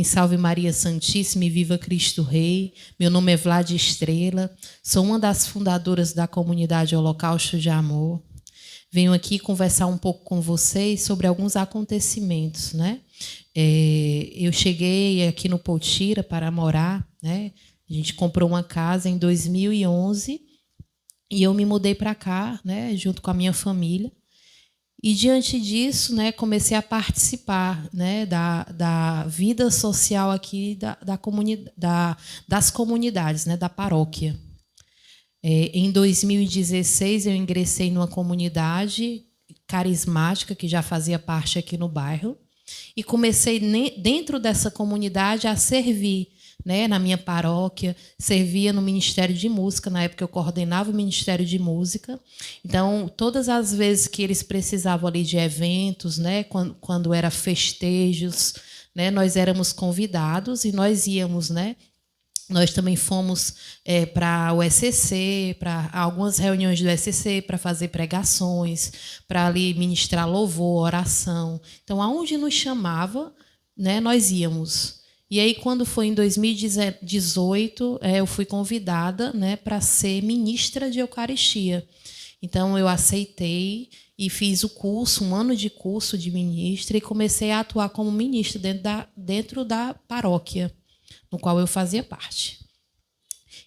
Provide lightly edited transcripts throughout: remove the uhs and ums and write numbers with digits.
Salve Maria Santíssima e Viva Cristo Rei. Meu nome é Vlad Estrela, sou uma das fundadoras da comunidade Holocausto de Amor. Venho aqui conversar um pouco com vocês sobre alguns acontecimentos, né? Eu cheguei aqui no Potira para morar, né? A gente comprou uma casa em 2011 e eu me mudei para cá, né? Junto com a minha família. E, diante disso, né, comecei a participar, né, da vida social aqui das comunidades, né, da paróquia. Em 2016, eu ingressei numa comunidade carismática que já fazia parte aqui no bairro e comecei, dentro dessa comunidade, a servir, né, na minha paróquia, servia no Ministério de Música. Na época eu coordenava o Ministério de Música. Então, todas as vezes que eles precisavam ali de eventos, né, quando era festejos, né, nós éramos convidados e nós íamos, né. Nós também fomos para o SCC, para algumas reuniões do SCC, para fazer pregações, para ali ministrar louvor, oração. Então, aonde nos chamava, né, nós íamos. E aí, quando foi em 2018, eu fui convidada, né, para ser ministra de Eucaristia. Então, eu aceitei e fiz o curso, um ano de curso de ministra, e comecei a atuar como ministra dentro da paróquia, no qual eu fazia parte.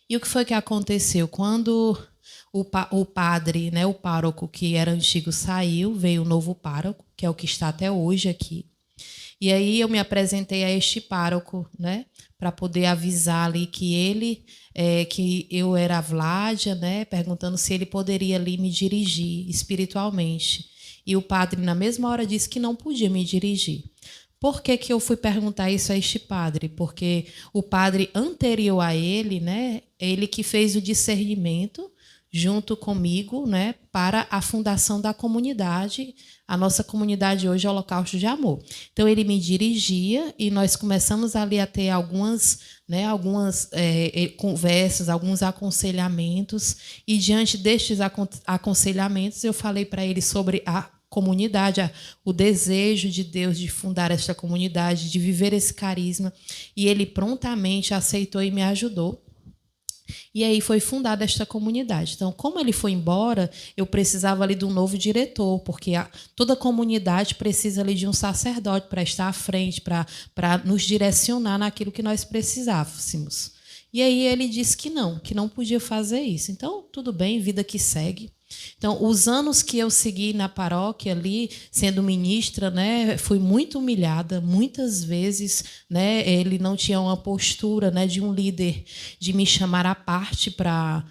E o que foi que aconteceu? Quando o padre, né, o pároco que era antigo saiu, veio o novo pároco, que é o que está até hoje aqui. E aí eu me apresentei a este pároco, né, para poder avisar ali que que eu era a Vládia, né, perguntando se ele poderia ali me dirigir espiritualmente. E o padre, na mesma hora, disse que não podia me dirigir. Por que eu fui perguntar isso a este padre? Porque o padre anterior a ele, né, ele que fez o discernimento junto comigo, né, para a fundação da comunidade. A nossa comunidade hoje é o Holocausto de Amor. Então, ele me dirigia e nós começamos ali a ter algumas conversas, alguns aconselhamentos. E, diante destes aconselhamentos, eu falei para ele sobre a comunidade, o desejo de Deus de fundar esta comunidade, de viver esse carisma. E ele prontamente aceitou e me ajudou. E aí foi fundada esta comunidade. Então, como ele foi embora, eu precisava ali de um novo diretor, porque toda comunidade precisa ali de um sacerdote para estar à frente, para nos direcionar naquilo que nós precisávamos. E aí ele disse que não podia fazer isso. Então, tudo bem, vida que segue. Então, os anos que eu segui na paróquia ali, sendo ministra, né, fui muito humilhada, muitas vezes, né, ele não tinha uma postura, né, de um líder, de me chamar à parte para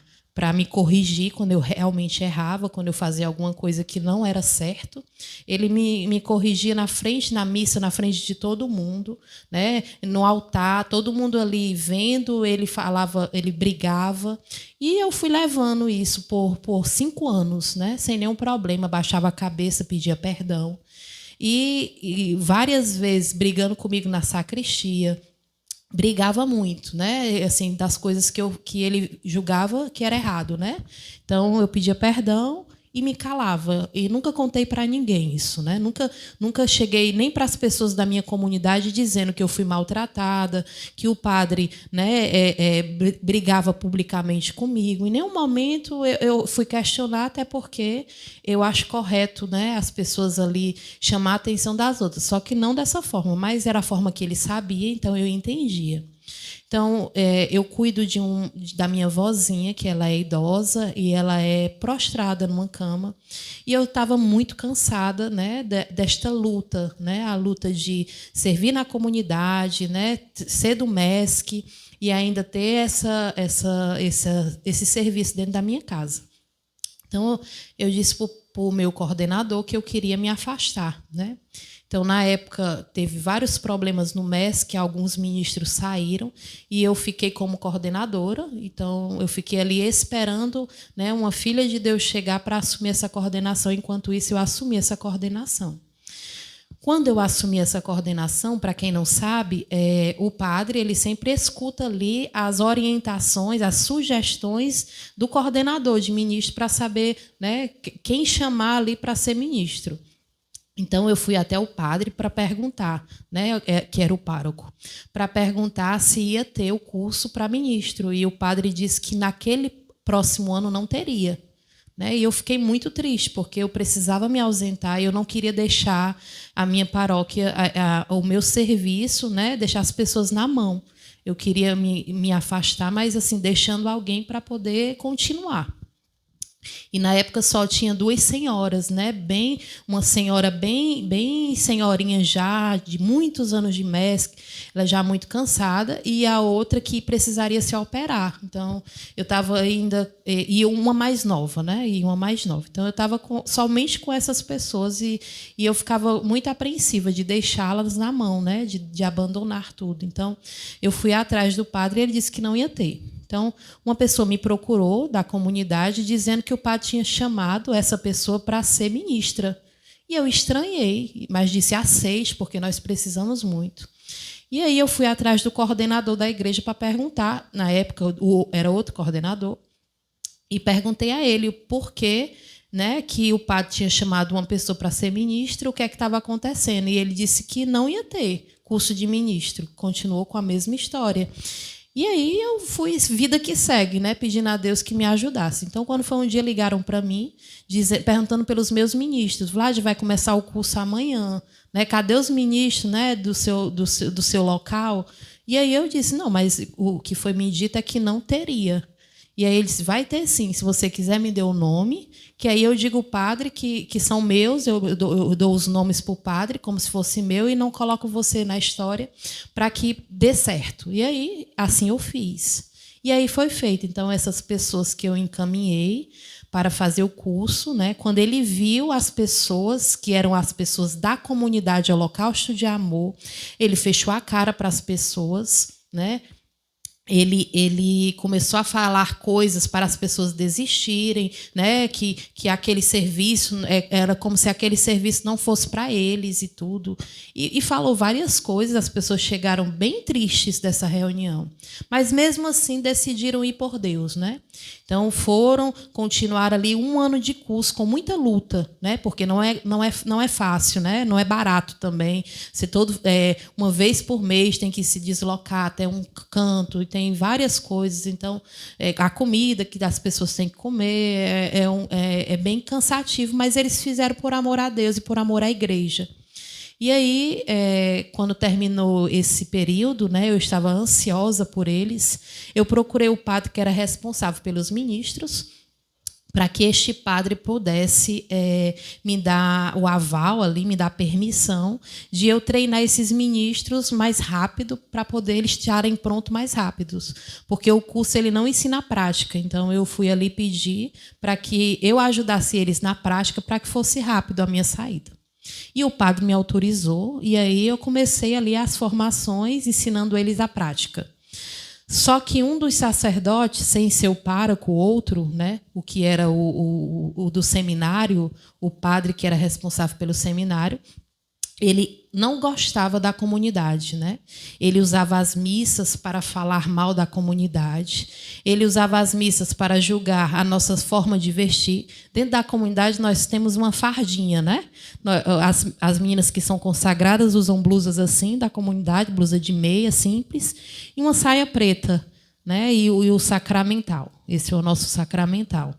me corrigir quando eu realmente errava, quando eu fazia alguma coisa que não era certo. Ele me corrigia na frente, na missa, na frente de todo mundo, né? No altar, todo mundo ali vendo, ele falava, ele brigava. E eu fui levando isso por 5 anos, né? Sem nenhum problema, baixava a cabeça, pedia perdão. E várias vezes brigando comigo na sacristia, brigava muito, né? Assim, das coisas que ele julgava que era errado, né? Então eu pedia perdão e me calava. E nunca contei para ninguém isso, né? Nunca cheguei nem para as pessoas da minha comunidade dizendo que eu fui maltratada, que o padre, né, brigava publicamente comigo. Em nenhum momento eu fui questionar, até porque eu acho correto, né, as pessoas ali chamar a atenção das outras, só que não dessa forma, mas era a forma que ele sabia, então eu entendia. Então, eu cuido da minha vozinha, que ela é idosa e ela é prostrada numa cama. E eu estava muito cansada, né, desta luta, né, a luta de servir na comunidade, né, ser do MESC e ainda ter esse serviço dentro da minha casa. Então, eu disse para o meu coordenador que eu queria me afastar, né? Então, na época, teve vários problemas no MES, que alguns ministros saíram, e eu fiquei como coordenadora. Então, eu fiquei ali esperando, né, uma filha de Deus chegar para assumir essa coordenação. Enquanto isso, eu assumi essa coordenação. Quando eu assumi essa coordenação, para quem não sabe, o padre ele sempre escuta ali as orientações, as sugestões do coordenador de ministro para saber, né, quem chamar ali para ser ministro. Então, eu fui até o padre para perguntar, né, que era o pároco, para perguntar se ia ter o curso para ministro. E o padre disse que naquele próximo ano não teria. Né? E eu fiquei muito triste, porque eu precisava me ausentar e eu não queria deixar a minha paróquia, o meu serviço, né, deixar as pessoas na mão. Eu queria me afastar, mas assim, deixando alguém para poder continuar. E na época só tinha duas senhoras, né? Uma senhora bem senhorinha já, de muitos anos de MESC, ela já muito cansada, e a outra que precisaria se operar. Então, eu estava ainda... E uma mais nova, né? E uma mais nova. Então, eu estava somente com essas pessoas e eu ficava muito apreensiva de deixá-las na mão, né? De abandonar tudo. Então, eu fui atrás do padre e ele disse que não ia ter. Então, uma pessoa me procurou da comunidade dizendo que o padre tinha chamado essa pessoa para ser ministra. E eu estranhei, mas disse aceite, porque nós precisamos muito. E aí eu fui atrás do coordenador da igreja para perguntar, na época era outro coordenador, e perguntei a ele o porquê, né, que o padre tinha chamado uma pessoa para ser ministra, o que é que estava acontecendo. E ele disse que não ia ter curso de ministro, continuou com a mesma história. E aí eu fui, vida que segue, né, pedindo a Deus que me ajudasse. Então, quando foi um dia, ligaram para mim, perguntando pelos meus ministros. Vlad, vai começar o curso amanhã. Né? Cadê os ministros, né, do seu local? E aí eu disse, não, mas o que foi me dito é que não teria. E aí ele disse, vai ter sim, se você quiser me dê o nome, que aí eu digo o padre que são meus, eu dou os nomes para o padre, como se fosse meu, e não coloco você na história para que dê certo. E aí, assim eu fiz. E aí foi feito. Então, essas pessoas que eu encaminhei para fazer o curso, né, quando ele viu as pessoas, que eram as pessoas da comunidade Holocausto de Amor, ele fechou a cara para as pessoas, né? Ele começou a falar coisas para as pessoas desistirem, né? Que aquele serviço era como se aquele serviço não fosse para eles e tudo. E falou várias coisas, as pessoas chegaram bem tristes dessa reunião. Mas, mesmo assim, decidiram ir por Deus. Né? Então, continuar ali 1 ano de curso com muita luta, né? Porque não é fácil, né? Não é barato também. Você uma vez por mês tem que se deslocar até um canto, e tem várias coisas. Então, a comida que as pessoas têm que comer é bem cansativo, mas eles fizeram por amor a Deus e por amor à igreja. E aí, quando terminou esse período, né, eu estava ansiosa por eles, eu procurei o padre que era responsável pelos ministros, para que este padre pudesse me dar o aval ali, me dar permissão de eu treinar esses ministros mais rápido, para poder eles estarem prontos mais rápidos. Porque o curso ele não ensina a prática. Então, eu fui ali pedir para que eu ajudasse eles na prática, para que fosse rápido a minha saída. E o padre me autorizou, e aí eu comecei ali as formações, ensinando eles a prática. Só que um dos sacerdotes, sem ser o pároco, o outro, né, o que era o do seminário, o padre que era responsável pelo seminário, ele não gostava da comunidade, né? Ele usava as missas para falar mal da comunidade. Ele usava as missas para julgar a nossa forma de vestir. Dentro da comunidade nós temos uma fardinha, né? As meninas que são consagradas usam blusas assim da comunidade, blusa de meia simples e uma saia preta, né? E o sacramental. Esse é o nosso sacramental.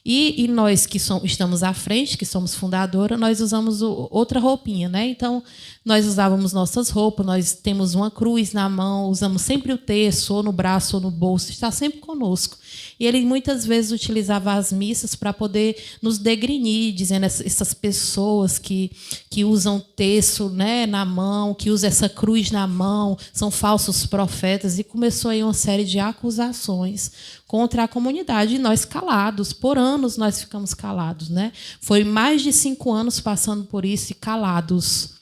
E nós que estamos à frente, que somos fundadora, nós usamos outra roupinha, né? Então, nós usávamos nossas roupas, nós temos uma cruz na mão, usamos sempre o terço, ou no braço, ou no bolso, está sempre conosco. E ele muitas vezes utilizava as missas para poder nos degrinir, dizendo essas pessoas que usam terço, né, na mão, que usam essa cruz na mão, são falsos profetas, e começou aí uma série de acusações contra a comunidade, e nós calados, por anos nós ficamos calados, né? Foi mais de 5 anos passando por isso e calados.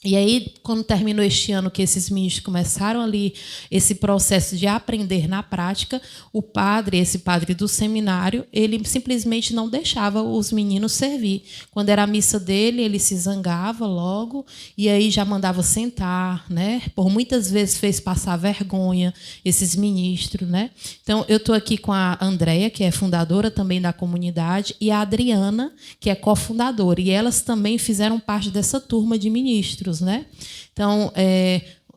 E aí, quando terminou este ano, que esses ministros começaram ali esse processo de aprender na prática, o padre, esse padre do seminário, ele simplesmente não deixava os meninos servir. Quando era a missa dele, ele se zangava logo e aí já mandava sentar, né? Por muitas vezes fez passar vergonha esses ministros, né? Então, eu estou aqui com a Andréia, que é fundadora também da comunidade, e a Adriana, que é cofundadora, e elas também fizeram parte dessa turma de ministros, né? Então,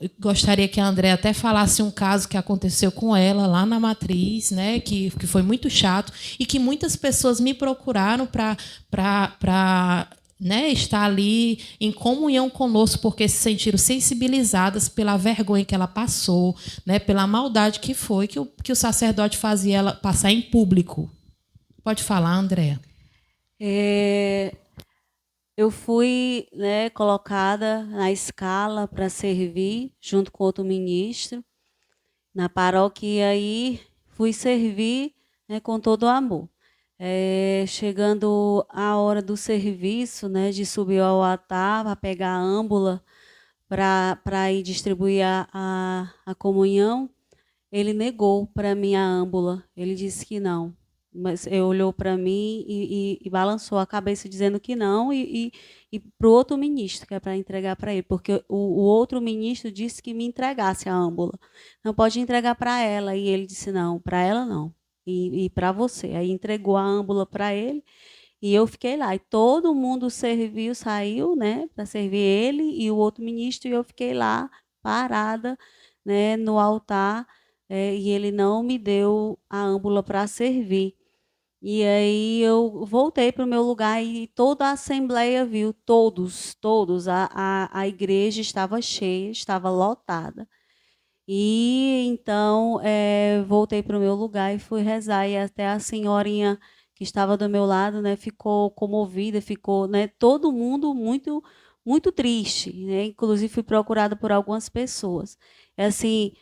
eu gostaria que a André até falasse um caso que aconteceu com ela lá na Matriz, né? Que foi muito chato e que muitas pessoas me procuraram para né, estar ali em comunhão conosco, porque se sentiram sensibilizadas pela vergonha que ela passou, né, pela maldade que foi que o sacerdote fazia ela passar em público. Pode falar, Andréa. Eu fui, né, colocada na escala para servir, junto com outro ministro, na paróquia, e aí fui servir, né, com todo o amor. Chegando a hora do serviço, né, de subir ao altar, para pegar a âmbula, para ir distribuir a comunhão, ele negou para mim a âmbula. Ele disse que não. Mas ele olhou para mim e balançou a cabeça dizendo que não, e para o outro ministro, que é para entregar para ele, porque o outro ministro disse que me entregasse a âmbula. Não pode entregar para ela. E ele disse, não, para ela não. E para você. Aí entregou a âmbula para ele e eu fiquei lá. E todo mundo serviu, saiu, né, para servir ele e o outro ministro, e eu fiquei lá parada, né, no altar, e ele não me deu a âmbula para servir. E aí eu voltei para o meu lugar e toda a assembleia viu, todos, a igreja estava cheia, estava lotada. E então voltei para o meu lugar e fui rezar, e até a senhorinha que estava do meu lado, né, ficou comovida, ficou, né, todo mundo muito triste, né? Inclusive fui procurada por algumas pessoas. Assim,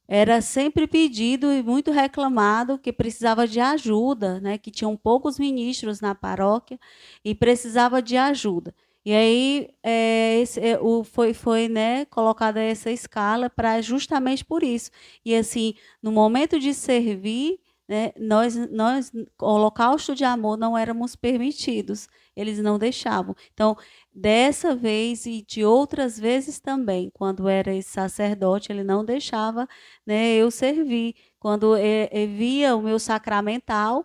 era sempre pedido e muito reclamado que precisava de ajuda, né? Que tinham poucos ministros na paróquia e precisava de ajuda. E aí foi, né, colocada essa escala para justamente por isso. E assim, no momento de servir, né, nós, o holocausto de amor não éramos permitidos. Eles não deixavam. Então, dessa vez e de outras vezes também, quando era esse sacerdote, ele não deixava, né, eu servir. Quando via o meu sacramental,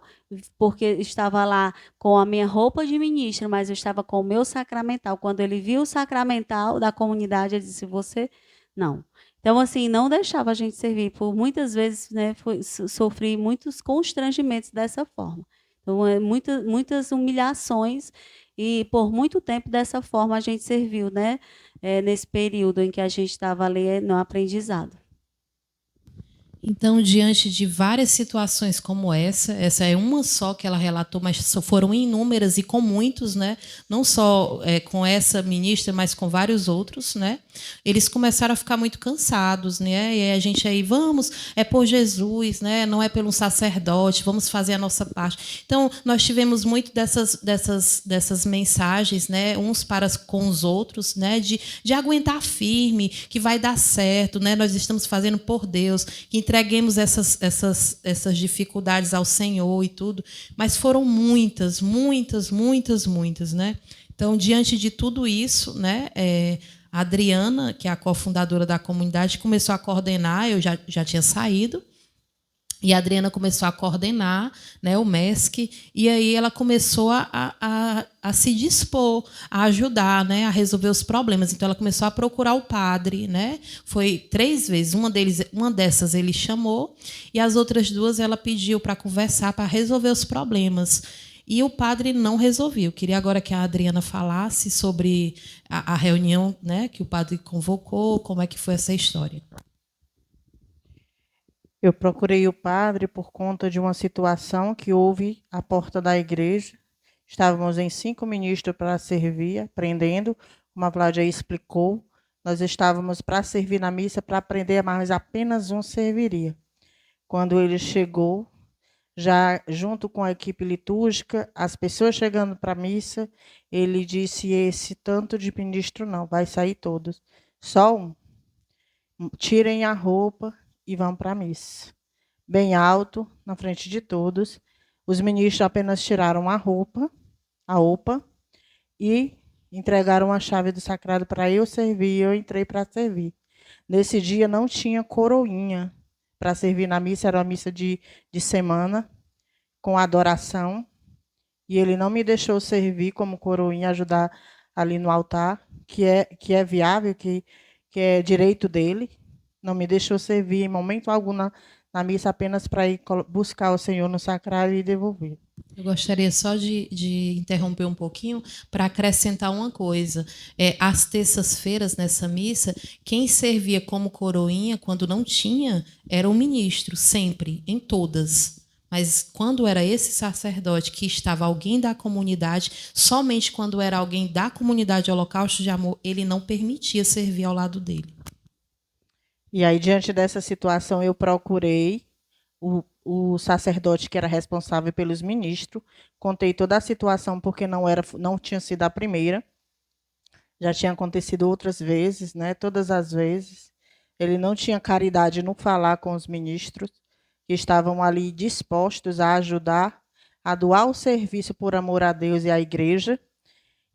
porque estava lá com a minha roupa de ministra, mas eu estava com o meu sacramental. Quando ele viu o sacramental da comunidade, ele disse, você, não. Então, assim, não deixava a gente servir. Por muitas vezes, né, sofri muitos constrangimentos dessa forma. Então, muitas humilhações, e por muito tempo dessa forma a gente serviu, né, nesse período em que a gente estava ali no aprendizado. Então, diante de várias situações como essa é uma só que ela relatou, mas foram inúmeras e com muitos, né? Não só com essa ministra, mas com vários outros, né? Eles começaram a ficar muito cansados, né? E a gente aí, vamos, é por Jesus, né? Não é pelo sacerdote, vamos fazer a nossa parte. Então, nós tivemos muito dessas mensagens, né? Uns para com os outros, né? De aguentar firme, que vai dar certo, né? Nós estamos fazendo por Deus, que entreguemos essas dificuldades ao Senhor e tudo, mas foram muitas, né? Então, diante de tudo isso, né, a Adriana, que é a cofundadora da comunidade, começou a coordenar, eu já tinha saído, e a Adriana começou a coordenar, né, o MESC, e aí ela começou a se dispor, a ajudar, né, a resolver os problemas. Então, ela começou a procurar o padre, né? Foi 3 vezes. Uma dessas ele chamou, e as outras 2 ela pediu para conversar, para resolver os problemas. E o padre não resolveu. Eu queria agora que a Adriana falasse sobre a reunião, né, que o padre convocou, como é que foi essa história. Eu procurei o padre por conta de uma situação que houve à porta da igreja. Estávamos em 5 ministros para servir, aprendendo, como a Vládia explicou. Nós estávamos para servir na missa, para aprender, mas apenas um serviria. Quando ele chegou, já junto com a equipe litúrgica, as pessoas chegando para a missa, ele disse: esse tanto de ministro não, vai sair todos. Só um. Tirem a roupa e vão para a missa. Bem alto, na frente de todos. Os ministros apenas tiraram a roupa, e entregaram a chave do sacrário para eu servir, e eu entrei para servir. Nesse dia não tinha coroinha para servir na missa, era uma missa de semana, com adoração, e ele não me deixou servir como coroinha, ajudar ali no altar, que é viável, que é direito dele. Não me deixou servir em momento algum na missa, apenas para ir buscar o Senhor no sacrário e devolver. Eu gostaria só de interromper um pouquinho para acrescentar uma coisa. Às terças-feiras, nessa missa, quem servia como coroinha, quando não tinha, era o ministro, sempre, em todas. Mas quando era esse sacerdote que estava alguém da comunidade, somente quando era alguém da comunidade Holocausto de Amor, ele não permitia servir ao lado dele. E aí, diante dessa situação, eu procurei o sacerdote que era responsável pelos ministros, contei toda a situação, porque não tinha sido a primeira, já tinha acontecido outras vezes, né? Todas as vezes. Ele não tinha caridade no falar com os ministros, que estavam ali dispostos a ajudar, a doar o serviço por amor a Deus e à igreja.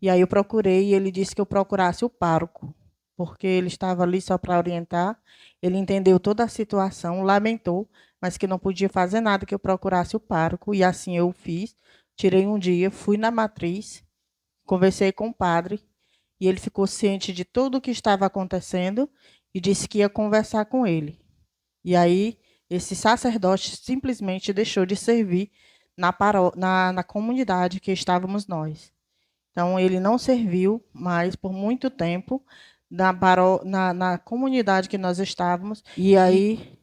E aí eu procurei, e ele disse que eu procurasse o pároco, porque ele estava ali só para orientar. Ele entendeu toda a situação, lamentou, mas que não podia fazer nada, que eu procurasse o pároco, e assim eu fiz. Tirei um dia, fui na matriz, conversei com o padre, e ele ficou ciente de tudo o que estava acontecendo e disse que ia conversar com ele. E aí esse sacerdote simplesmente deixou de servir na comunidade que estávamos nós. Então, ele não serviu mais por muito tempo na comunidade que nós estávamos, e aí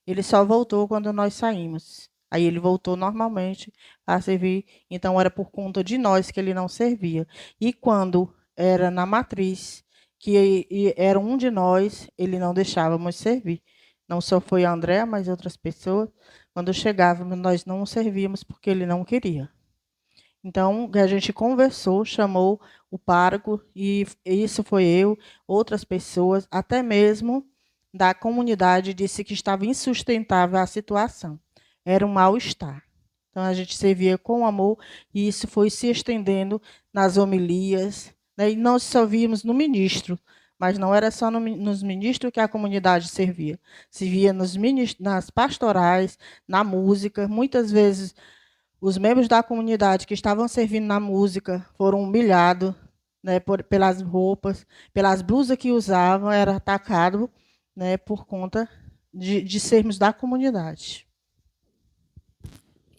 ele só voltou quando nós saímos. Aí ele voltou normalmente a servir, então era por conta de nós que ele não servia. E quando era na matriz, que era um de nós, ele não deixávamos servir. Não só foi a André, mas outras pessoas. Quando chegávamos, nós não servíamos porque ele não queria. Então, a gente conversou, chamou o pároco, e isso foi eu, outras pessoas, até mesmo da comunidade, disse que estava insustentável a situação. Era um mal-estar. Então, a gente servia com amor, e isso foi se estendendo nas homilias, né? E nós só víamos no ministro, mas não era só nos ministros que a comunidade servia. Servia nas pastorais, na música. Muitas vezes, os membros da comunidade que estavam servindo na música foram humilhados, né, pelas roupas, pelas blusas que usavam, era atacado, né, por conta de sermos da comunidade.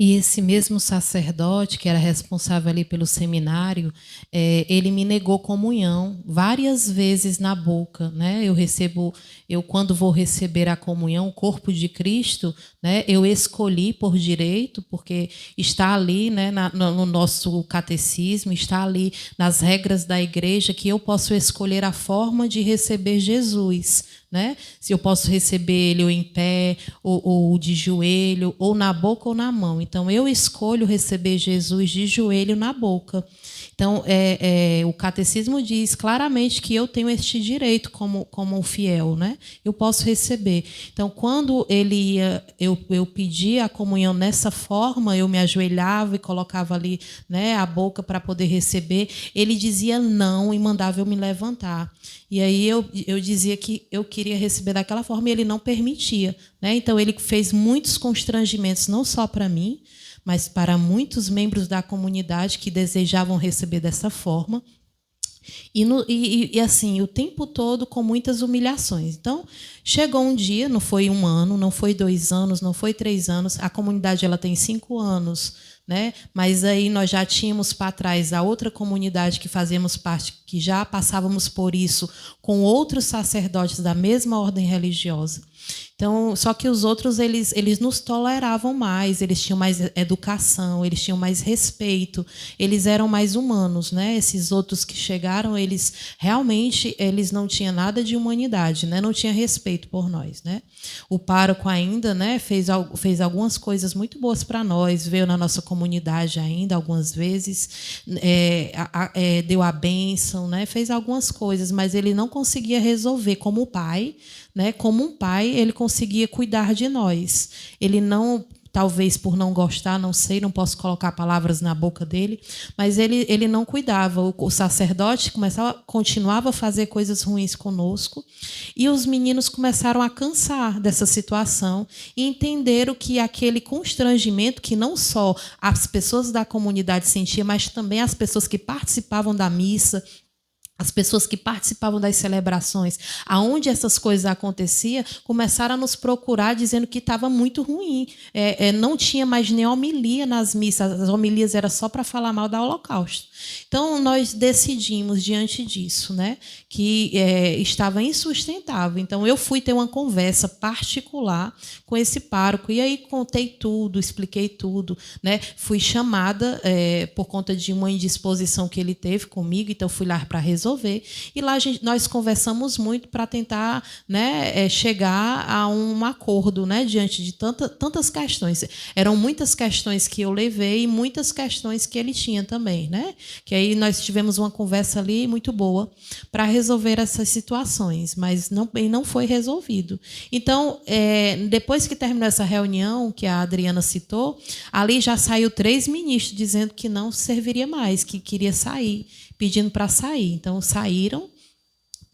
E esse mesmo sacerdote, que era responsável ali pelo seminário, ele me negou comunhão várias vezes na boca, né? Eu quando vou receber a comunhão, o corpo de Cristo, né? Eu escolhi por direito, porque está ali, né, no nosso catecismo, está ali nas regras da igreja, que eu posso escolher a forma de receber Jesus, né? Se eu posso receber ele ou em pé, ou de joelho, ou na boca ou na mão. Então, eu escolho receber Jesus de joelho na boca. Então, o catecismo diz claramente que eu tenho este direito como fiel, né? Eu posso receber. Então, quando eu pedia a comunhão nessa forma, eu me ajoelhava e colocava ali, né, a boca para poder receber, ele dizia não e mandava eu me levantar. E aí eu dizia que eu queria receber daquela forma e ele não permitia, né? Então, ele fez muitos constrangimentos, não só para mim, mas para muitos membros da comunidade que desejavam receber dessa forma. E assim, o tempo todo com muitas humilhações. Então, chegou um dia, não foi 1 ano, não foi 2 anos, não foi 3 anos, a comunidade ela tem 5 anos, né? Mas aí nós já tínhamos para trás a outra comunidade que fazíamos parte, que já passávamos por isso com outros sacerdotes da mesma ordem religiosa. Então, só que os outros, eles nos toleravam mais, eles tinham mais educação, eles tinham mais respeito, eles eram mais humanos, né? Esses outros que chegaram, eles realmente eles não tinham nada de humanidade, né? Não tinha respeito por nós, né? O pároco ainda, né, fez algumas coisas muito boas para nós, veio na nossa comunidade ainda algumas vezes, deu a bênção, né? Fez algumas coisas, mas ele não conseguia resolver como pai, né? Como um pai, ele conseguia cuidar de nós. Ele não, talvez por não gostar, não sei, não posso colocar palavras na boca dele, mas ele não cuidava. O sacerdote continuava a fazer coisas ruins conosco, e os meninos começaram a cansar dessa situação e entenderam que aquele constrangimento que não só as pessoas da comunidade sentiam, mas também as pessoas que participavam da missa, as pessoas que participavam das celebrações, aonde essas coisas aconteciam, começaram a nos procurar dizendo que estava muito ruim. Não tinha mais nem homilia nas missas, as homilias eram só para falar mal do Holocausto. Então, nós decidimos, diante disso, né, que estava insustentável. Então, eu fui ter uma conversa particular com esse pároco, e aí contei tudo, expliquei tudo, né? Fui chamada por conta de uma indisposição que ele teve comigo, então fui lá para resolver. E lá nós conversamos muito para tentar, né, chegar a um acordo, né, diante de tantas questões. Eram muitas questões que eu levei e muitas questões que ele tinha também, né? Que aí nós tivemos uma conversa ali muito boa para resolver essas situações, mas não foi resolvido. Então, depois que terminou essa reunião que a Adriana citou, ali já saiu 3 ministros dizendo que não serviria mais, que queria sair, pedindo para sair. Então, saíram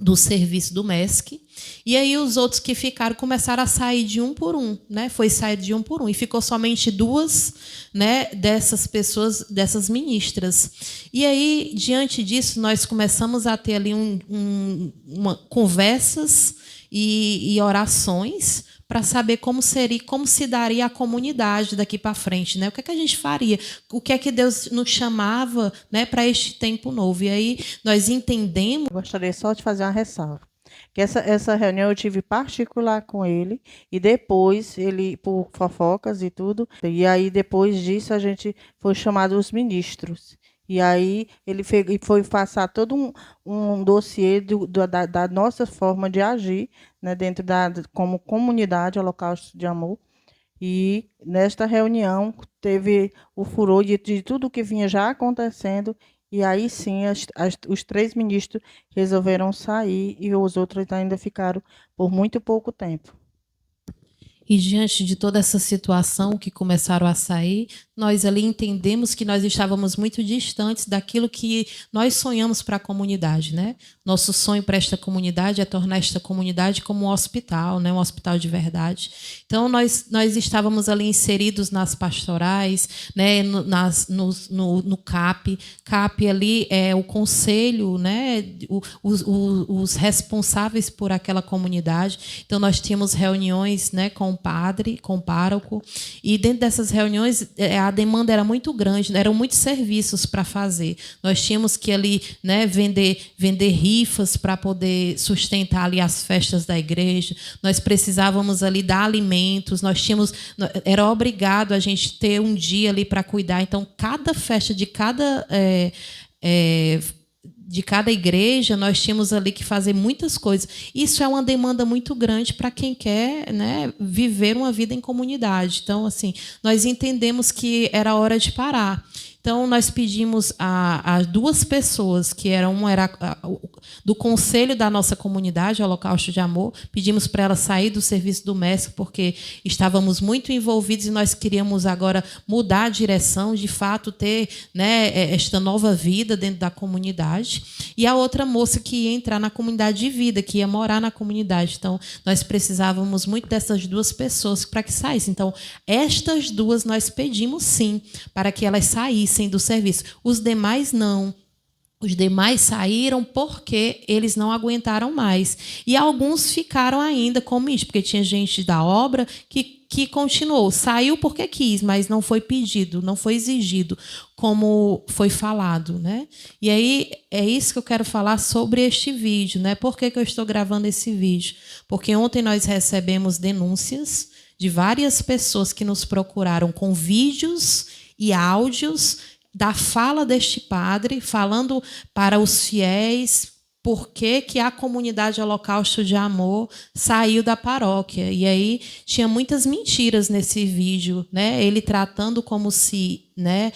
do serviço do MESC, e aí os outros que ficaram começaram a sair de um por um, né? Foi sair de um por um, e ficou somente 2, né, dessas pessoas, dessas ministras. E aí, diante disso, nós começamos a ter ali conversas e orações para saber como se daria a comunidade daqui para frente, né? O que é que a gente faria? O que é que Deus nos chamava, né, para este tempo novo? E aí nós entendemos. Eu gostaria só de fazer uma ressalva. Que essa reunião eu tive particular com ele, e depois ele, por fofocas e tudo, e aí depois disso a gente foi chamado os ministros. E aí ele foi passar todo um dossiê da nossa forma de agir, né, dentro como comunidade Holocausto de Amor. E nesta reunião teve o furor de tudo que vinha já acontecendo, e aí sim os 3 ministros resolveram sair, e os outros ainda ficaram por muito pouco tempo. E diante de toda essa situação que começaram a sair, nós ali entendemos que nós estávamos muito distantes daquilo que nós sonhamos para a comunidade, né? Nosso sonho para esta comunidade é tornar esta comunidade como um hospital, né? Um hospital de verdade. Então, nós estávamos ali inseridos nas pastorais, né? No CAP. CAP ali é o conselho, né? Os responsáveis por aquela comunidade. Então, nós tínhamos reuniões, né, com o padre, com o pároco, e dentro dessas reuniões a demanda era muito grande, eram muitos serviços para fazer. Nós tínhamos que ali, né, vender rifas para poder sustentar ali as festas da igreja. Nós precisávamos ali dar alimentos. Era obrigado a gente ter um dia ali para cuidar. Então, cada festa de cada igreja, nós tínhamos ali que fazer muitas coisas. Isso é uma demanda muito grande para quem quer, né, viver uma vida em comunidade. Então, assim, nós entendemos que era hora de parar. Então, nós pedimos a 2 pessoas, que uma era do conselho da nossa comunidade, Holocausto de Amor, pedimos para ela sair do serviço do MESC, porque estávamos muito envolvidos e nós queríamos agora mudar a direção, de fato, ter, né, esta nova vida dentro da comunidade. E a outra moça que ia entrar na comunidade de vida, que ia morar na comunidade. Então, nós precisávamos muito dessas 2 pessoas para que saíssem. Então, estas 2 nós pedimos, sim, para que elas saíssem do serviço. Os demais, não. Os demais saíram porque eles não aguentaram mais. E alguns ficaram ainda como isso, porque tinha gente da obra que continuou. Saiu porque quis, mas não foi pedido, não foi exigido, como foi falado, né? E aí é isso que eu quero falar sobre este vídeo, né? Por que eu estou gravando esse vídeo? Porque ontem nós recebemos denúncias de várias pessoas que nos procuraram com vídeos e áudios da fala deste padre, falando para os fiéis por que a comunidade Holocausto de Amor saiu da paróquia. E aí tinha muitas mentiras nesse vídeo, né? Ele tratando como se, né,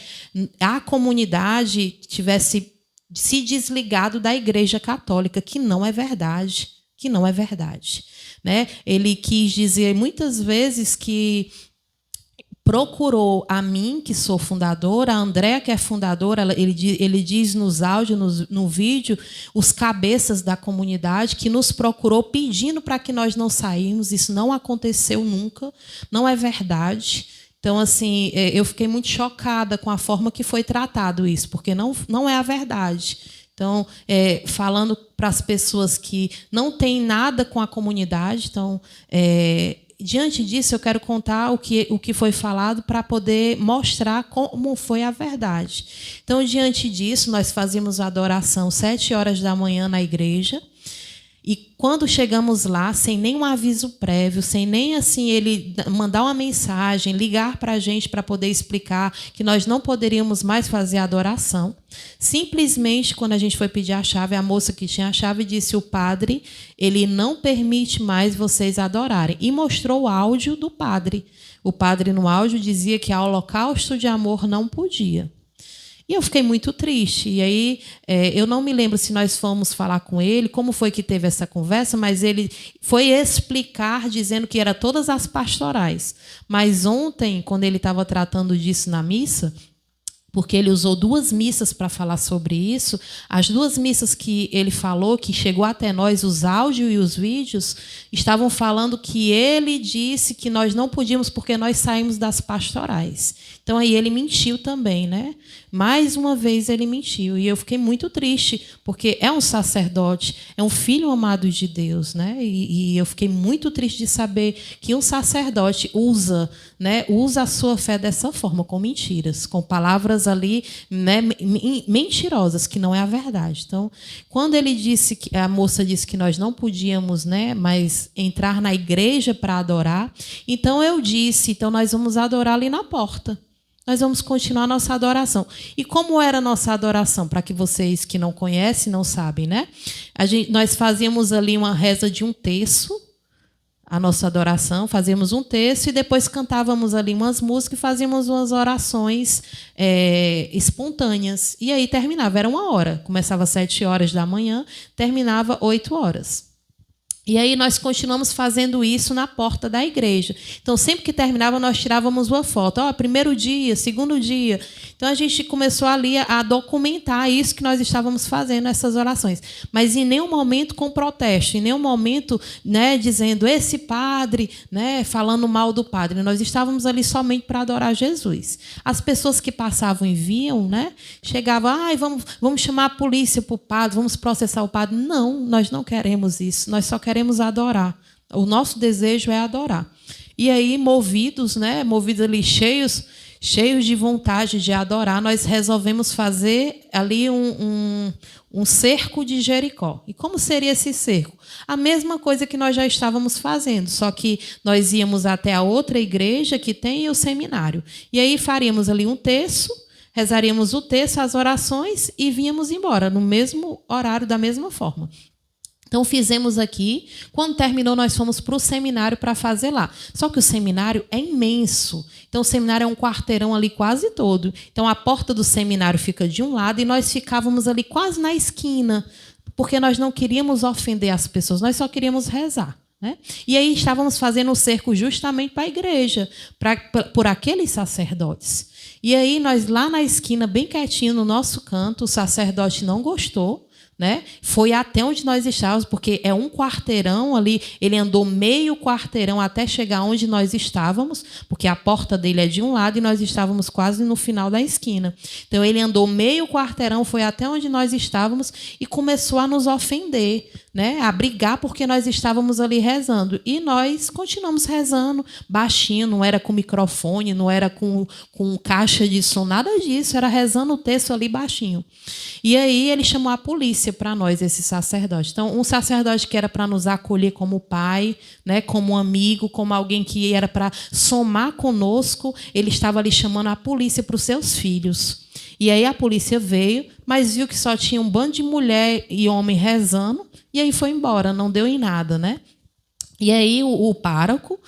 a comunidade tivesse se desligado da Igreja Católica, que não é verdade, que não é verdade, né? Ele quis dizer muitas vezes que procurou a mim, que sou fundadora, a Andréa, que é fundadora, ele diz nos áudios, no vídeo, os cabeças da comunidade, que nos procurou pedindo para que nós não saímos. Isso não aconteceu nunca, não é verdade. Então, assim, eu fiquei muito chocada com a forma que foi tratado isso, porque não é a verdade. Então, falando para as pessoas que não têm nada com a comunidade, então, diante disso, eu quero contar o que foi falado para poder mostrar como foi a verdade. Então, diante disso, nós fazíamos a adoração 7h da manhã na igreja. E quando chegamos lá, sem nenhum aviso prévio, sem nem assim ele mandar uma mensagem, ligar para a gente para poder explicar que nós não poderíamos mais fazer a adoração, simplesmente, quando a gente foi pedir a chave, a moça que tinha a chave disse: o padre, ele não permite mais vocês adorarem. E mostrou o áudio do padre. O padre, no áudio, dizia que a Holocausto de Amor não podia. E eu fiquei muito triste. E aí, eu não me lembro se nós fomos falar com ele, como foi que teve essa conversa, mas ele foi explicar, dizendo que era todas as pastorais. Mas ontem, quando ele estava tratando disso na missa, porque ele usou 2 missas para falar sobre isso, as 2 missas que ele falou, que chegou até nós, os áudios e os vídeos, estavam falando que ele disse que nós não podíamos porque nós saímos das pastorais. Então, aí ele mentiu também, né? Mais uma vez ele mentiu. E eu fiquei muito triste, porque é um sacerdote, é um filho amado de Deus, né? E eu fiquei muito triste de saber que um sacerdote usa a sua fé dessa forma, com mentiras, com palavras ali, né, mentirosas, que não é a verdade. Então, quando ele disse, que a moça disse que nós não podíamos, né, mais entrar na igreja para adorar, então eu disse: então nós vamos adorar ali na porta. Nós vamos continuar a nossa adoração. E como era a nossa adoração? Para que vocês que não conhecem, não sabem, né? Nós fazíamos ali uma reza de 1 terço, a nossa adoração, fazíamos 1 terço e depois cantávamos ali umas músicas e fazíamos umas orações espontâneas. E aí terminava, era 1 hora. Começava às 7h da manhã, terminava 8h. E aí nós continuamos fazendo isso na porta da igreja. Então, sempre que terminava, nós tirávamos uma foto. Primeiro dia, segundo dia. Então, a gente começou ali a documentar isso que nós estávamos fazendo, essas orações. Mas em nenhum momento com protesto, em nenhum momento, né, dizendo esse padre, né, falando mal do padre. Nós estávamos ali somente para adorar Jesus. As pessoas que passavam e viam, né, chegavam: vamos chamar a polícia para o padre, vamos processar o padre. Não, nós não queremos isso. Nós só queremos adorar. O nosso desejo é adorar. E aí, movidos ali, cheios de vontade de adorar, nós resolvemos fazer ali um cerco de Jericó. E como seria esse cerco? A mesma coisa que nós já estávamos fazendo, só que nós íamos até a outra igreja que tem o seminário. E aí faríamos ali 1 terço, rezaríamos o terço, as orações e vínhamos embora, no mesmo horário, da mesma forma. Então, fizemos aqui. Quando terminou, nós fomos para o seminário para fazer lá. Só que o seminário é imenso. Então, o seminário é um quarteirão ali quase todo. Então, a porta do seminário fica de um lado e nós ficávamos ali quase na esquina, porque nós não queríamos ofender as pessoas, nós só queríamos rezar, né? E aí estávamos fazendo o cerco justamente para a igreja, por aqueles sacerdotes. E aí, nós lá na esquina, bem quietinho, no nosso canto, o sacerdote não gostou, né? Foi até onde nós estávamos, porque é um quarteirão ali, ele andou meio quarteirão até chegar onde nós estávamos, porque a porta dele é de um lado e nós estávamos quase no final da esquina. Então, ele andou meio quarteirão, foi até onde nós estávamos e começou a nos ofender, né? A brigar porque nós estávamos ali rezando. E nós continuamos rezando baixinho, não era com microfone, não era com caixa de som, nada disso, era rezando o texto ali baixinho. E aí ele chamou a polícia para nós, esse sacerdote. Então, um sacerdote que era para nos acolher como pai, né, como amigo, como alguém que era para somar conosco, ele estava ali chamando a polícia para os seus filhos. E aí a polícia veio, mas viu que só tinha um bando de mulher e homem rezando, e aí foi embora, não deu em nada, né? E aí o pároco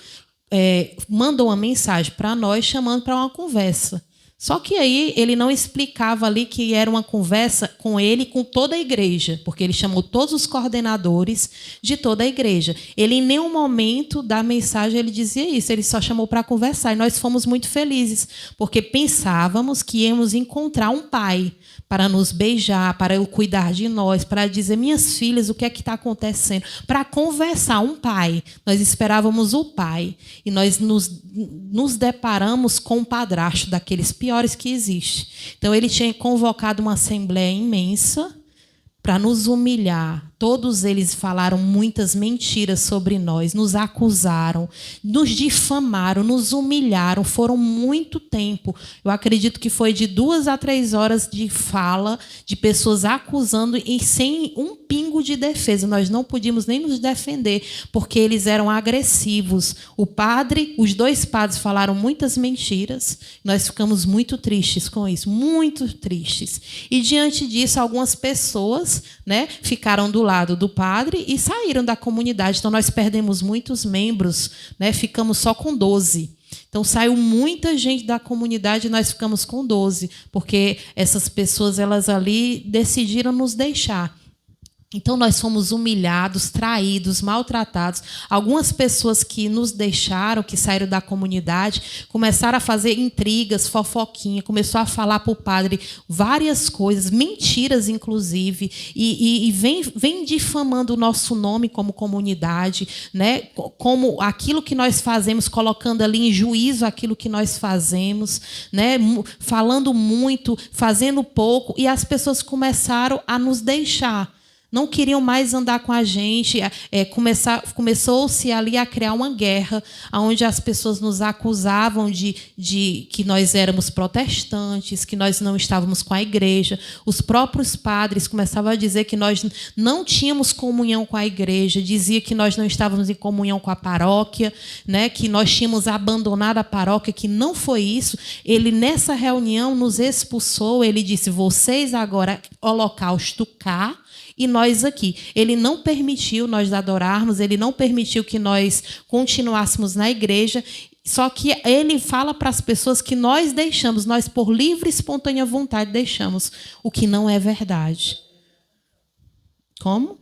mandou uma mensagem para nós, chamando para uma conversa. Só que aí ele não explicava ali que era uma conversa com ele e com toda a igreja, porque ele chamou todos os coordenadores de toda a igreja. Ele, em nenhum momento da mensagem, ele dizia isso, ele só chamou para conversar. E nós fomos muito felizes, porque pensávamos que íamos encontrar um pai para nos beijar, para eu cuidar de nós, para dizer, minhas filhas, o que é que está acontecendo? Para conversar, um pai. Nós esperávamos o pai. E nós nos deparamos com um padrasto daqueles piores que existe. Então, ele tinha convocado uma assembleia imensa para nos humilhar. Todos eles falaram muitas mentiras sobre nós, nos acusaram, nos difamaram, nos humilharam. Foram muito tempo. Eu acredito que foi de 2 a 3 horas de fala, de pessoas acusando e sem um pingo de defesa. Nós não podíamos nem nos defender, porque eles eram agressivos. Os 2 padres falaram muitas mentiras. Nós ficamos muito tristes com isso, muito tristes. E, diante disso, algumas pessoas, né, ficaram do lado do padre e saíram da comunidade. Então, nós perdemos muitos membros, né? Ficamos só com 12. Então, saiu muita gente da comunidade e nós ficamos com 12, porque essas pessoas, elas ali decidiram nos deixar. Então, nós fomos humilhados, traídos, maltratados. Algumas pessoas que nos deixaram, que saíram da comunidade, começaram a fazer intrigas, fofoquinha, começou a falar para o padre várias coisas, mentiras, inclusive, e vem difamando o nosso nome como comunidade, né? Como aquilo que nós fazemos, colocando ali em juízo aquilo que nós fazemos, né? Falando muito, fazendo pouco, e as pessoas começaram a nos deixar. Não queriam mais andar com a gente. Começou-se ali a criar uma guerra, onde as pessoas nos acusavam de que nós éramos protestantes, que nós não estávamos com a igreja. Os próprios padres começavam a dizer que nós não tínhamos comunhão com a igreja, dizia que nós não estávamos em comunhão com a paróquia, né, que nós tínhamos abandonado a paróquia, que não foi isso. Ele, nessa reunião, nos expulsou. Ele disse, vocês agora, holocausto cá, e nós aqui. Ele não permitiu nós adorarmos, ele não permitiu que nós continuássemos na igreja, só que ele fala para as pessoas que nós deixamos, nós por livre e espontânea vontade deixamos, o que não é verdade. Como?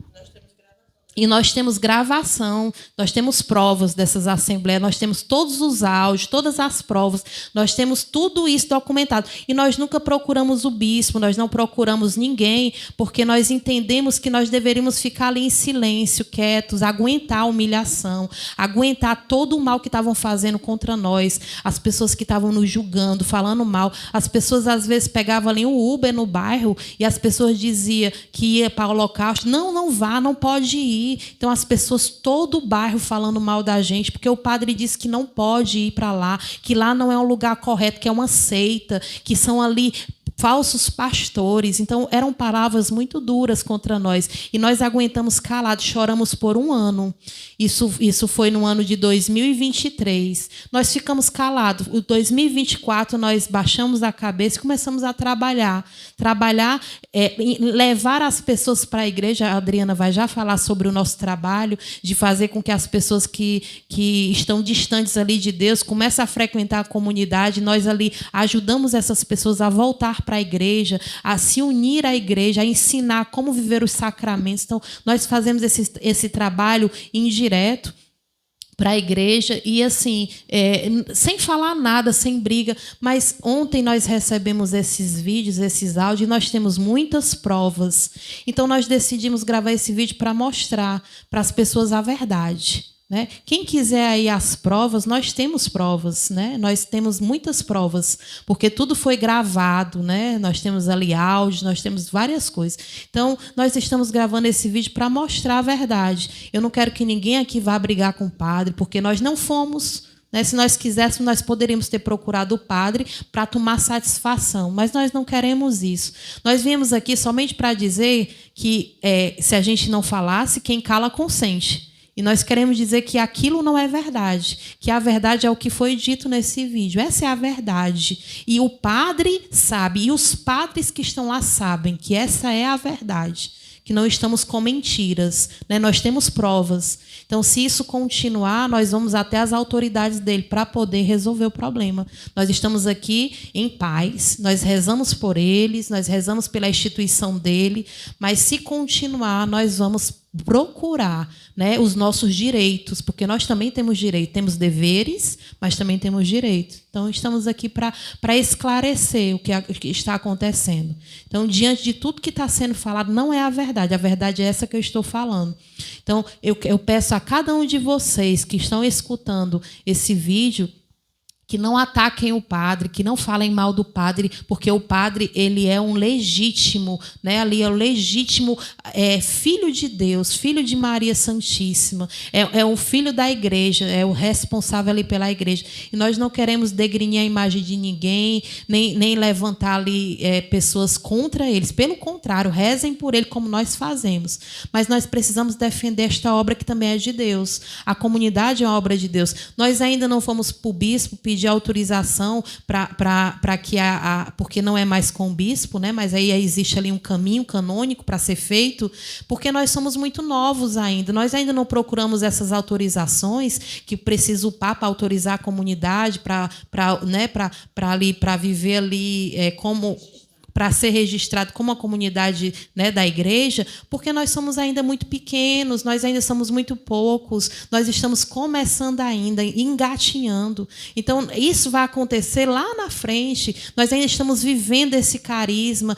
E nós temos gravação, nós temos provas dessas assembleias, nós temos todos os áudios, todas as provas, nós temos tudo isso documentado. E nós nunca procuramos o bispo, nós não procuramos ninguém, porque nós entendemos que nós deveríamos ficar ali em silêncio, quietos, aguentar a humilhação, aguentar todo o mal que estavam fazendo contra nós, as pessoas que estavam nos julgando, falando mal. As pessoas, às vezes, pegavam ali um Uber no bairro e as pessoas diziam que ia para o holocausto. Não vá, não pode ir. Então, as pessoas, todo o bairro falando mal da gente, porque o padre disse que não pode ir para lá, que lá não é um lugar correto, que é uma seita, que são ali falsos pastores. Então, eram palavras muito duras contra nós. E nós aguentamos calados, choramos por 1 ano. Isso foi no ano de 2023. Nós ficamos calados. Em 2024, nós baixamos a cabeça e começamos a trabalhar. Levar as pessoas para a igreja. A Adriana vai já falar sobre o nosso trabalho, de fazer com que as pessoas que estão distantes ali de Deus comecem a frequentar a comunidade. Nós ali ajudamos essas pessoas a voltar para a igreja, a se unir à igreja, a ensinar como viver os sacramentos. Então, nós fazemos esse trabalho indireto. para a igreja e assim, sem falar nada, sem briga, mas ontem nós recebemos esses vídeos, esses áudios, e nós temos muitas provas. Então nós decidimos gravar esse vídeo para mostrar para as pessoas a verdade, né? Quem quiser aí as provas, nós temos provas, né? Nós temos muitas provas, porque tudo foi gravado, né? Nós temos ali áudio, nós temos várias coisas. Então, nós estamos gravando esse vídeo para mostrar a verdade. Eu não quero que ninguém aqui vá brigar com o padre, porque nós não fomos, né? Se nós quiséssemos, nós poderíamos ter procurado o padre para tomar satisfação, mas nós não queremos isso. Nós viemos aqui somente para dizer que se a gente não falasse, quem cala consente. E nós queremos dizer que aquilo não é verdade, que a verdade é o que foi dito nesse vídeo. Essa é a verdade. E o padre sabe, e os padres que estão lá sabem que essa é a verdade, que não estamos com mentiras, né? Nós temos provas. Então, se isso continuar, nós vamos até as autoridades dele para poder resolver o problema. Nós estamos aqui em paz, nós rezamos por eles, nós rezamos pela instituição dele, mas se continuar, nós vamos procurar, né, os nossos direitos, porque nós também temos direito, temos deveres, mas também temos direitos. Então, estamos aqui para esclarecer o que está acontecendo. Então, diante de tudo que está sendo falado, não é a verdade é essa que eu estou falando. Então, eu peço a cada um de vocês que estão escutando esse vídeo que não ataquem o padre, que não falem mal do padre, porque o padre ele é um legítimo, né? Ali é o legítimo filho de Deus, filho de Maria Santíssima, é o filho da igreja, é o responsável ali pela igreja. E nós não queremos degrinir a imagem de ninguém, nem levantar ali pessoas contra eles. Pelo contrário, rezem por ele como nós fazemos. Mas nós precisamos defender esta obra que também é de Deus. A comunidade é uma obra de Deus. Nós ainda não fomos para o bispo pedir autorização para que porque não é mais com o bispo, né? Mas aí existe ali um caminho canônico para ser feito, porque nós somos muito novos ainda. Nós ainda não procuramos essas autorizações que precisa o Papa autorizar a comunidade para viver ali como para ser registrado como uma comunidade, né, da igreja, porque nós somos ainda muito pequenos, nós ainda somos muito poucos, nós estamos começando ainda, engatinhando. Então, isso vai acontecer lá na frente, nós ainda estamos vivendo esse carisma,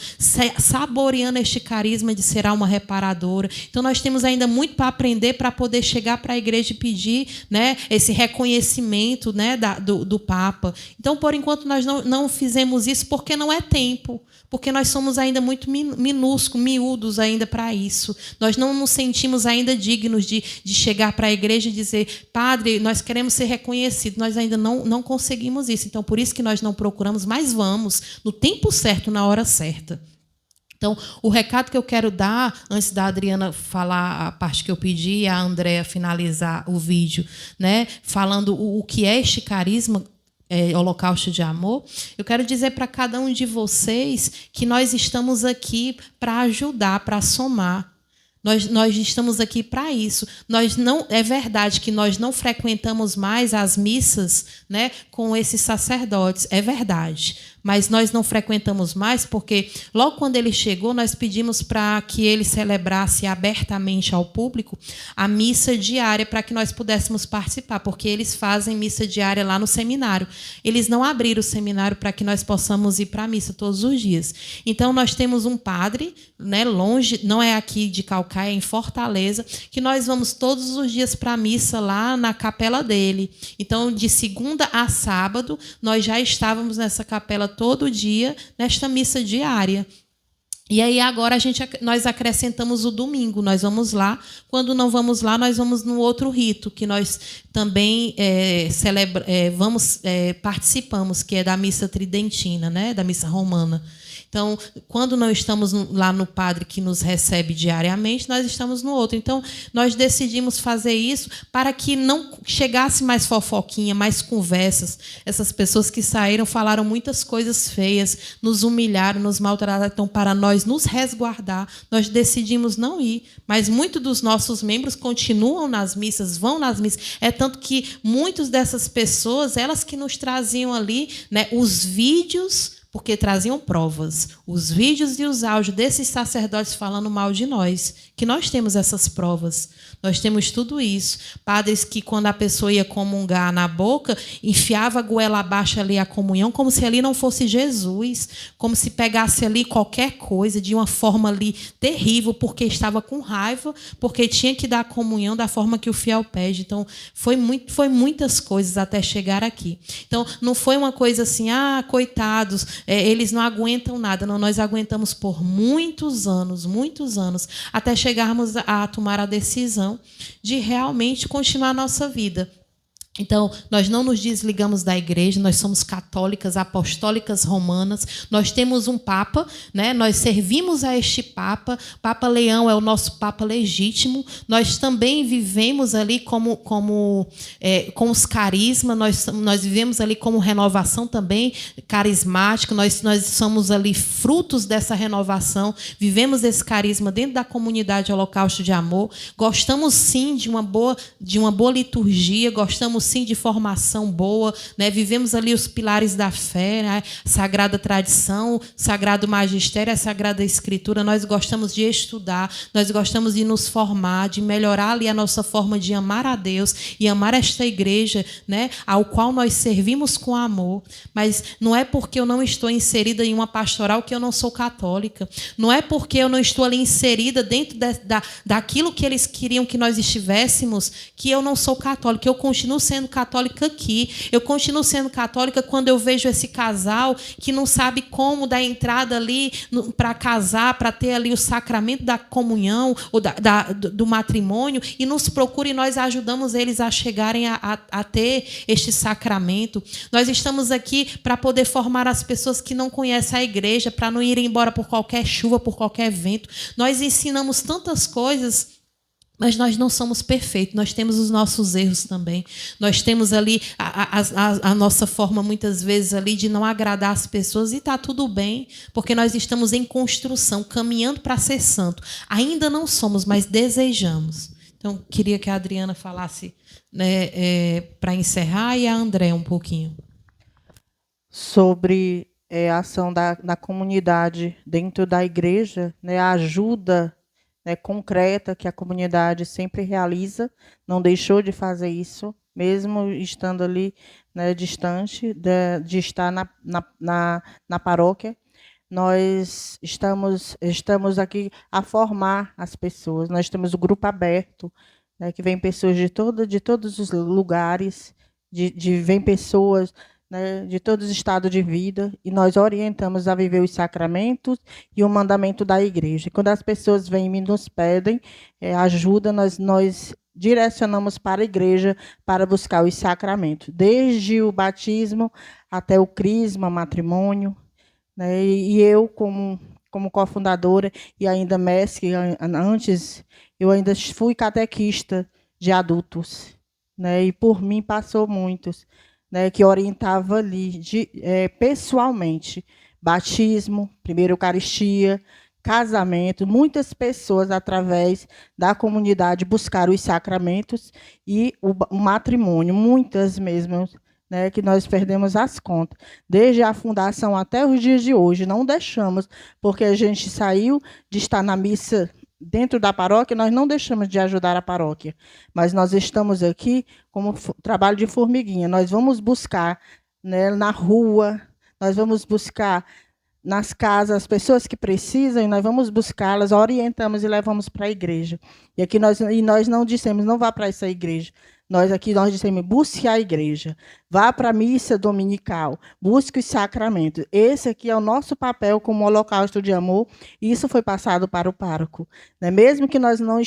saboreando este carisma de ser alma reparadora. Então, nós temos ainda muito para aprender para poder chegar para a igreja e pedir, né, esse reconhecimento, né, do Papa. Então, por enquanto, nós não fizemos isso porque não é tempo. Porque nós somos ainda muito minúsculos, miúdos ainda para isso. Nós não nos sentimos ainda dignos de chegar para a igreja e dizer: padre, nós queremos ser reconhecidos. Nós ainda não conseguimos isso. Então, por isso que nós não procuramos, mas vamos no tempo certo, na hora certa. Então, o recado que eu quero dar, antes da Adriana falar a parte que eu pedi e a Andréa finalizar o vídeo, né, falando o que é este carisma, holocausto de amor, eu quero dizer para cada um de vocês que nós estamos aqui para ajudar, para somar. Nós estamos aqui para isso. É verdade que nós não frequentamos mais as missas, né, com esses sacerdotes. É verdade. Mas nós não frequentamos mais porque, logo quando ele chegou, nós pedimos para que ele celebrasse abertamente ao público a missa diária para que nós pudéssemos participar, porque eles fazem missa diária lá no seminário. Eles não abriram o seminário para que nós possamos ir para a missa todos os dias. Então, nós temos um padre, né, longe, não é aqui de Caucaia, é em Fortaleza, que nós vamos todos os dias para a missa lá na capela dele. Então, de segunda a sábado, nós já estávamos nessa capela todo dia, nesta missa diária. E aí agora nós acrescentamos o domingo, nós vamos lá. Quando não vamos lá, nós vamos no outro rito, que nós também participamos, que é da missa tridentina, né, da missa romana. Então, quando não estamos lá no padre que nos recebe diariamente, nós estamos no outro. Então, nós decidimos fazer isso para que não chegasse mais fofoquinha, mais conversas. Essas pessoas que saíram falaram muitas coisas feias, nos humilharam, nos maltrataram. Então, para nós nos resguardar, nós decidimos não ir. Mas muitos dos nossos membros continuam nas missas, vão nas missas. É tanto que muitas dessas pessoas, elas que nos traziam ali, né, os vídeos, porque traziam provas. Os vídeos e os áudios desses sacerdotes falando mal de nós, que nós temos essas provas. Nós temos tudo isso. Padres que, quando a pessoa ia comungar na boca, enfiava a goela abaixo ali a comunhão, como se ali não fosse Jesus, como se pegasse ali qualquer coisa, de uma forma ali terrível, porque estava com raiva, porque tinha que dar a comunhão da forma que o fiel pede. Então, foi muitas coisas até chegar aqui. Então, não foi uma coisa assim, coitados, eles não aguentam nada. Não, nós aguentamos por muitos anos, até chegarmos a tomar a decisão de realmente continuar a nossa vida. Então, nós não nos desligamos da igreja, nós somos católicas, apostólicas romanas, nós temos um Papa, né? Nós servimos a este Papa, Papa Leão é o nosso Papa legítimo, nós também vivemos ali com os carismas, nós vivemos ali como renovação também carismática, nós somos ali frutos dessa renovação, vivemos esse carisma dentro da comunidade Holocausto de Amor, gostamos sim de uma boa liturgia, gostamos sim de formação boa, né? Vivemos ali os pilares da fé, né? Sagrada tradição, sagrado magistério, a sagrada escritura. Nós gostamos de estudar, nós gostamos de nos formar, de melhorar ali a nossa forma de amar a Deus e amar esta igreja, né? Ao qual nós servimos com amor. Mas não é porque eu não estou inserida em uma pastoral que eu não sou católica. Não é porque eu não estou ali inserida dentro daquilo que eles queriam que nós estivéssemos que eu não sou católica. Eu continuo sendo católica aqui. Eu continuo sendo católica quando eu vejo esse casal que não sabe como dar entrada ali para casar, para ter ali o sacramento da comunhão ou do matrimônio, e nos procura e nós ajudamos eles a chegarem a ter este sacramento. Nós estamos aqui para poder formar as pessoas que não conhecem a igreja, para não irem embora por qualquer chuva, por qualquer vento. Nós ensinamos tantas coisas, mas nós não somos perfeitos, nós temos os nossos erros também. Nós temos ali a nossa forma, muitas vezes, ali de não agradar as pessoas, e está tudo bem, porque nós estamos em construção, caminhando para ser santo. Ainda não somos, mas desejamos. Então, queria que a Adriana falasse, né, para encerrar, e a André um pouquinho. Sobre a ação da comunidade dentro da igreja, né, a ajuda, né, concreta que a comunidade sempre realiza, não deixou de fazer isso, mesmo estando ali, né, distante de estar na paróquia. Nós estamos aqui a formar as pessoas. Nós temos o grupo aberto, né, que vem pessoas de todos os lugares, vem pessoas, né, de todos os estados de vida, e nós orientamos a viver os sacramentos e o mandamento da igreja. E quando as pessoas vêm e nos pedem ajuda, nós direcionamos para a igreja para buscar os sacramentos, desde o batismo até o crisma, matrimônio, né? E eu, como cofundadora e ainda mestre, antes eu ainda fui catequista de adultos, né? E por mim passou muitos, né, que orientava ali pessoalmente, batismo, primeira Eucaristia, casamento. Muitas pessoas, através da comunidade, buscaram os sacramentos e o matrimônio, muitas mesmo, né, que nós perdemos as contas. Desde a fundação até os dias de hoje, não deixamos, porque a gente saiu de estar na missa dentro da paróquia, nós não deixamos de ajudar a paróquia, mas nós estamos aqui como trabalho de formiguinha. Nós vamos buscar, né, na rua, nós vamos buscar nas casas as pessoas que precisam, e nós vamos buscá-las, orientamos e levamos para a igreja. E aqui nós não dissemos, não vá para essa igreja. Nós dissemos, busque a igreja, vá para a missa dominical, busque os sacramentos. Esse aqui é o nosso papel como holocausto de amor, e isso foi passado para o pároco. Né? Mesmo que nós não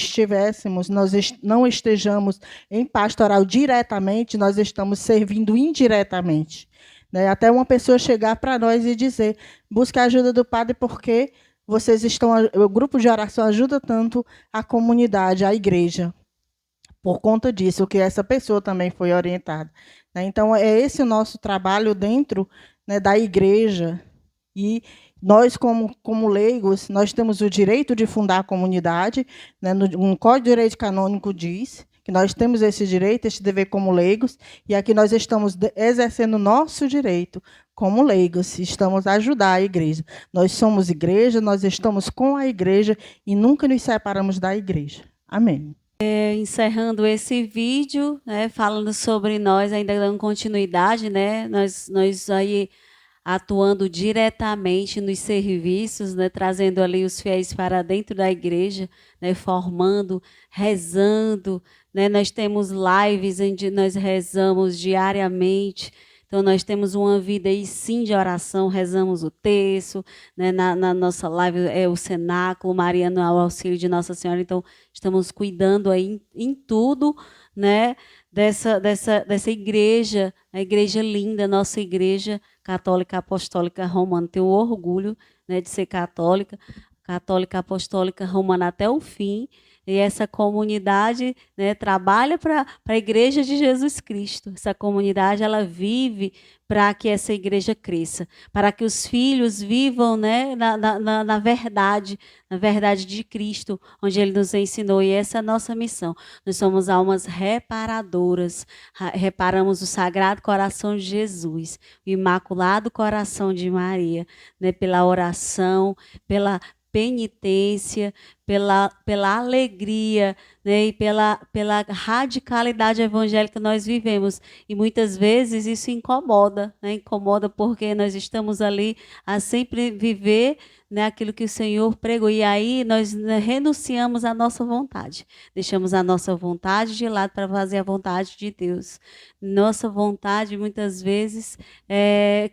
não estejamos em pastoral diretamente, nós estamos servindo indiretamente. Né? Até uma pessoa chegar para nós e dizer, busque a ajuda do padre, porque o grupo de oração ajuda tanto a comunidade, a igreja. Por conta disso, que essa pessoa também foi orientada. Então, é esse o nosso trabalho dentro, né, da igreja. E nós, como leigos, nós temos o direito de fundar a comunidade. Né, um Código de Direito Canônico diz que nós temos esse direito, esse dever como leigos, e aqui nós estamos exercendo o nosso direito como leigos, estamos a ajudar a igreja. Nós somos igreja, nós estamos com a igreja e nunca nos separamos da igreja. Amém. Encerrando esse vídeo, né, falando sobre nós, ainda dando continuidade, né, nós aí atuando diretamente nos serviços, né, trazendo ali os fiéis para dentro da igreja, né, formando, rezando, né, nós temos lives onde nós rezamos diariamente. Então, nós temos uma vida aí, sim, de oração, rezamos o terço, né? Na nossa live é o cenáculo, Mariana ao auxílio de Nossa Senhora. Então, estamos cuidando aí em tudo, né? Dessa igreja, a igreja linda, nossa igreja católica apostólica romana. Tenho orgulho, né, de ser católica apostólica romana até o fim. E essa comunidade, né, trabalha para a Igreja de Jesus Cristo. Essa comunidade, ela vive para que essa igreja cresça, para que os filhos vivam, né, na verdade de Cristo, onde Ele nos ensinou. E essa é a nossa missão. Nós somos almas reparadoras. Reparamos o Sagrado Coração de Jesus, o Imaculado Coração de Maria, né, pela oração, pela penitência, pela alegria, né, e pela radicalidade evangélica que nós vivemos. E muitas vezes isso incomoda, né? Incomoda porque nós estamos ali a sempre viver, né, aquilo que o Senhor pregou. E aí nós, né, renunciamos à nossa vontade. Deixamos a nossa vontade de lado para fazer a vontade de Deus. Nossa vontade, muitas vezes,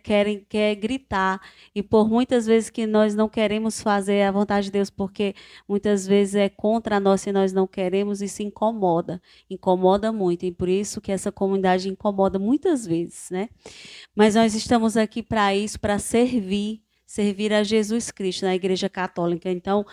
quer gritar. E por muitas vezes que nós não queremos fazer a vontade de Deus, porque muitas vezes é contra nós e nós não queremos, isso incomoda muito, e por isso que essa comunidade incomoda muitas vezes, né? Mas nós estamos aqui para isso, para servir a Jesus Cristo na Igreja Católica. Então,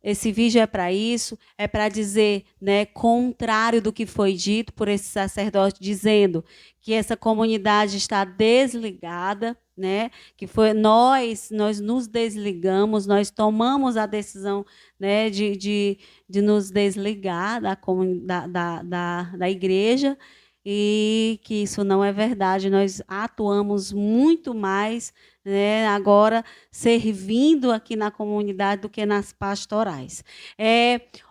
esse vídeo é para isso, é para dizer, né, contrário do que foi dito por esse sacerdote, dizendo que essa comunidade está desligada, né, que foi nós nos desligamos, nós tomamos a decisão, né, de nos desligar da igreja, e que isso não é verdade. Nós atuamos muito mais, né, agora servindo aqui na comunidade do que nas pastorais.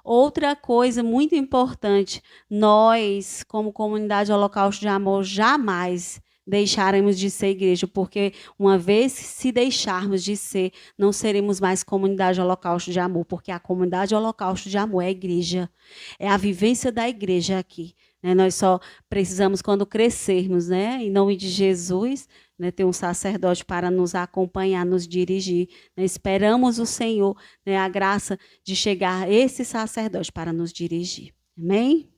Outra coisa muito importante, nós, como comunidade Holocausto de Amor, jamais deixaremos de ser igreja, porque uma vez se deixarmos de ser, não seremos mais comunidade Holocausto de Amor, porque a comunidade Holocausto de Amor é a igreja, é a vivência da igreja aqui, né? Nós só precisamos, quando crescermos, né, em nome de Jesus, né, ter um sacerdote para nos acompanhar, nos dirigir, né? Esperamos o Senhor, né, a graça de chegar esse sacerdote para nos dirigir. Amém?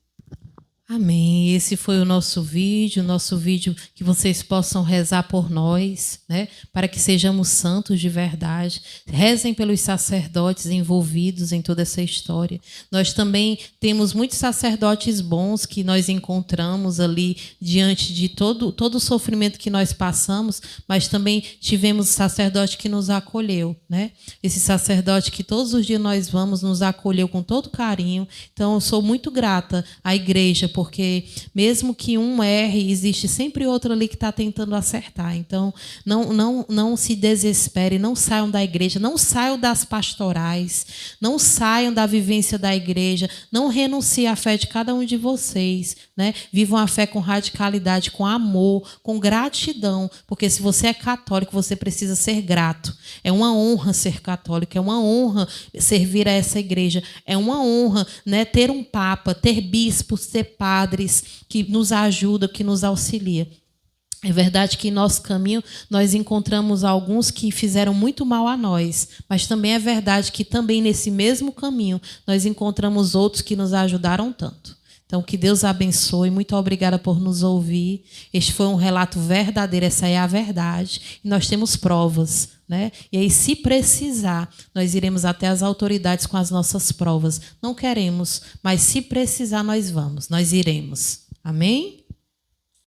Amém. Esse foi o nosso vídeo que vocês possam rezar por nós, né? Para que sejamos santos de verdade. Rezem pelos sacerdotes envolvidos em toda essa história. Nós também temos muitos sacerdotes bons que nós encontramos ali diante de todo o sofrimento que nós passamos, mas também tivemos sacerdote que nos acolheu, né? Esse sacerdote que todos os dias nós vamos, nos acolheu com todo carinho. Então, eu sou muito grata à igreja, porque mesmo que um erre, existe sempre outro ali que está tentando acertar. Então, não se desespere, não saiam da igreja, não saiam das pastorais, não saiam da vivência da igreja, não renunciem à fé de cada um de vocês, né? Vivam a fé com radicalidade, com amor, com gratidão, porque se você é católico, você precisa ser grato. É uma honra ser católico, é uma honra servir a essa igreja, é uma honra, né, ter um papa, ter bispos, ter padres que nos ajudam, que nos auxiliam. É verdade que em nosso caminho nós encontramos alguns que fizeram muito mal a nós, mas também é verdade que também nesse mesmo caminho nós encontramos outros que nos ajudaram tanto. Então, que Deus abençoe. Muito obrigada por nos ouvir. Este foi um relato verdadeiro, essa é a verdade. E nós temos provas, né? E aí, se precisar, nós iremos até as autoridades com as nossas provas. Não queremos, mas se precisar, nós vamos, nós iremos. Amém?